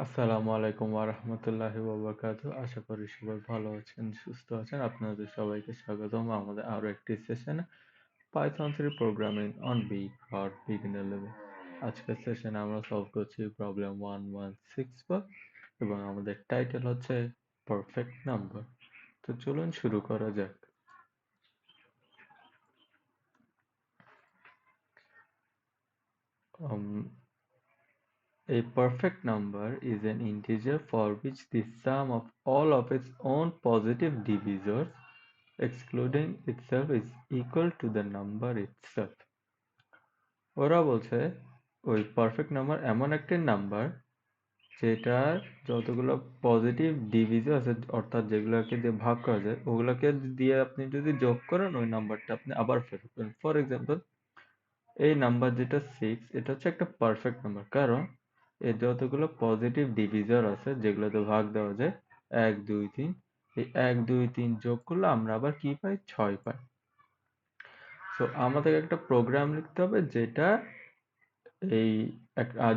আসসালামু আলাইকুম ওয়া রাহমাতুল্লাহি ওয়া বারাকাতুহু। আশা করি সবাই ভালো আছেন, সুস্থ আছেন। আপনাদের সবাইকে স্বাগতম আমাদের আরো একটি সেশনে Python 3 programming on Beecrowd beginner level. আজকের সেশনে আমরা সলভ করছি প্রবলেম 1164 এবং আমাদের টাইটেল হচ্ছে পারফেক্ট নাম্বার। তো চলুন শুরু করা যাক। Um, A perfect number is an integer for which the sum of all of its own positive divisors, excluding itself, is equal to the number itself. ওরা বলছে ওই পারফেক্ট নাম্বার এমন একটি নাম্বার যেটার যতগুলো পজিটিভ ডিভিজর আছে, অর্থাৎ যেগুলোকে দিয়ে ভাগ করা যায় ওগুলোকে দিয়ে আপনি যদি যোগ করেন ওই নাম্বারটা আপনি আবার ফেরত পাবেন। ফর এক্সাম্পল, এই নাম্বার যেটা 6, এটা হচ্ছে একটা পারফেক্ট নাম্বার, কারণ এর যতগুলো পজিটিভ ডিভিজর আছে যেগুলোতে ভাগ দেওয়া যায় 1 2 3, এই 1 2 3 যোগ করলে আমরা আবার কি পাই? 6 পাই। সো আমাদের একটা প্রোগ্রাম লিখতে হবে যেটা এই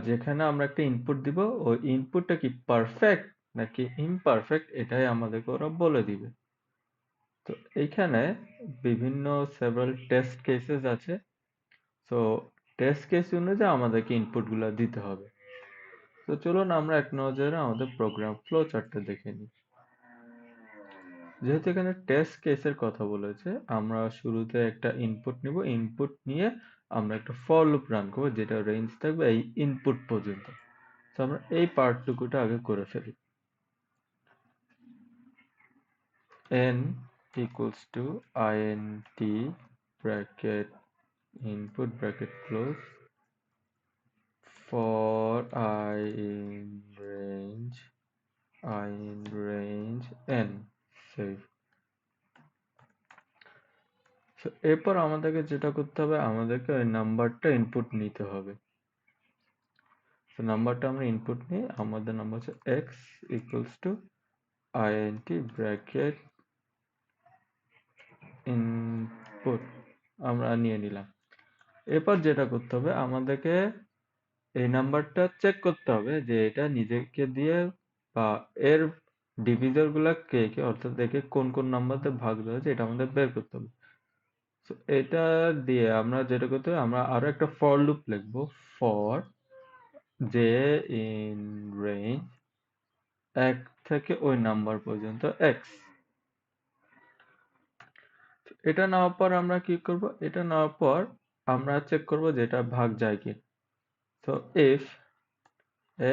যেখানে আমরা একটা ইনপুট দিব, ওই ইনপুটটা কি পারফেক্ট নাকি ইমপারফেক্ট এটাই আমাদেরকে ওরা বলে দিবে। তো এইখানে বিভিন্ন সেভারাল টেস্ট কেসেস আছে। সো টেস্ট কেস অনুযায়ী আমাদেরকে ইনপুট গুলা দিতে হবে। তো চলুন আমরা এক নজরে আমাদের প্রোগ্রাম ফ্লো চার্টটা দেখে নিই। যেহেতু এখানে টেস্ট কেসের কথা বলেছে, আমরা শুরুতে একটা ইনপুট নিব। ইনপুট নিয়ে আমরা একটা ফর লুপ রান করবো যেটা রেঞ্জ থাকবে এই ইনপুট পর্যন্ত। তো আমরা এই পার্টটুকুটা আগে করে ফেলি। n equals to int bracket input bracket close for I in range n save. So এরপর আমাদেরকে যেটা করতে হবে, আমাদেরকে ওই নাম্বারটা ইনপুট নিতে হবে। তো নাম্বারটা আমরা ইনপুট নিই, আমাদের নাম্বার হচ্ছে x equals to int bracket input আমরা নিয়ে নিলাম। এরপর যেটা করতে হবে, আমাদেরকে এই নাম্বারটা চেক করতে হবে যে এটা নিজেকে দিয়ে বা এর ডিভিজর গুলা কে কে, অর্থাৎ একে কোন কোন নাম্বার দিয়ে ভাগ দেওয়া হয়েছে এটা আমাদের বের করতে হবে। তো এটা দিয়ে আমরা যেটা করতে হবে, আমরা আরো একটা ফর লুপ লিখবো। ফর যে ইন রেঞ্জ 1 থেকে ওই নাম্বার পর্যন্ত x। এটা নেওয়ার পর আমরা কি করব? এটা নেওয়ার পর আমরা চেক করব যে এটা ভাগ যায় কি। তো if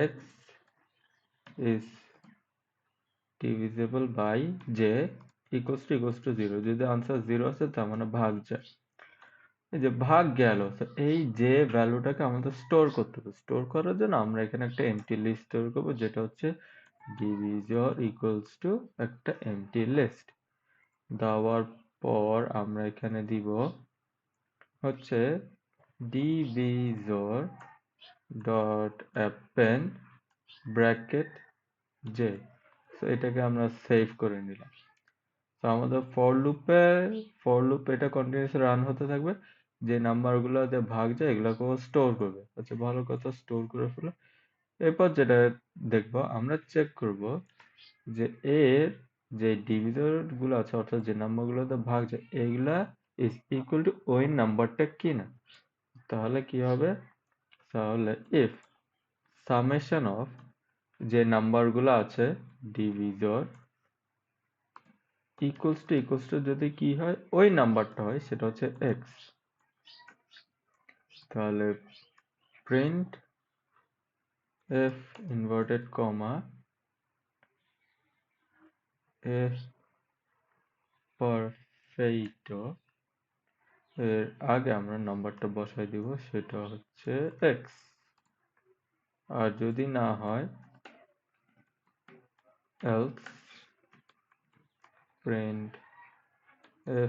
x is divisible by j equals to 0, যদি আনসার 0 আসে তার মানে ভাগ যায়। এই যে ভাগ গেল, তো এই যে ভ্যালুটাকে আমাদের স্টোর করতে হবে। স্টোর করার জন্য আমরা এখানে একটা এমটি লিস্ট স্টোর করব যেটা হচ্ছে divisor equals to একটা এমটি লিস্ট। দেওয়ার পর আমরা এখানে দিব হচ্ছে divisor dot append bracket j। তো এটাকে আমরা সেভ করে নিলাম। তো আমাদের ফর লুপ এটা কন্টিনিউয়াসলি রান হতে থাকবে। যে নাম্বারগুলো যে ভাগ যায় এগুলোকে ও স্টোর করবে। আচ্ছা, ভালো কথা, স্টোর করে ফেলো। এরপর যেটা দেখবো, আমরা চেক করব যে এর যে ডিভিজর গুলো আছে, অর্থাৎ যে নাম্বারগুলোতে ভাগ যায় এগুলা ইজ ইকুয়াল টু ওই নাম্বারটা কিনা। তাহলে কি হবে? তাহলে ইফ সামেশন অফ যে নাম্বারগুলো আছে ডিভিজর ইকুয়ালস টু যদি কি হয়, ওই নাম্বারটা হয়, সেটা হচ্ছে x। তাহলে print f inverted comma f পারফেক্টো এর আগে আমরা নাম্বারটা বসাই দিব, সেটা হচ্ছে x। আর যদি না হয় else print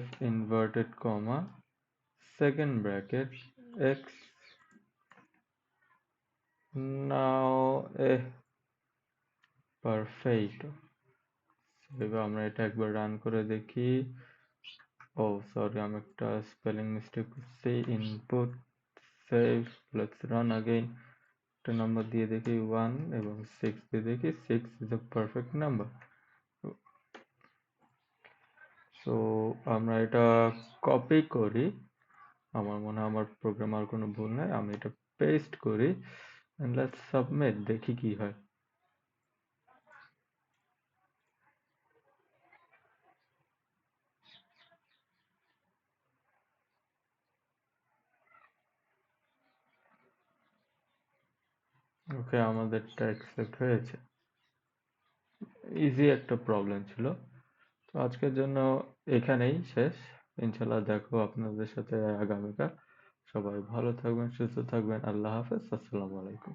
f inverted comma second bracket x now a perfecto। এবার আমরা এটা একবার রান করে দেখি। ও সরি, আমি একটা স্পেলিং মিস্টেক করছি। Input save, let's run again. একটা নাম্বার দিয়ে দেখি 1 এবং 6 দিয়ে দেখি 6 is a perfect number. So আমরা এটা কপি করি, আমার মনে হয় আমার প্রোগ্রাম আর কোনো ভুল নাই, আমি এটা পেস্ট করি and let's submit, দেখি কি হয়। ওকে, আমাদেরটা অ্যাকসেপ্ট হয়েছে। ইজি একটা প্রবলেম ছিল। তো আজকের জন্য এখানেই শেষ। ইনশাল্লাহ দেখো আপনাদের সাথে আগামীকাল। সবাই ভালো থাকবেন, সুস্থ থাকবেন। আল্লাহ হাফেজ। আসসালামু আলাইকুম।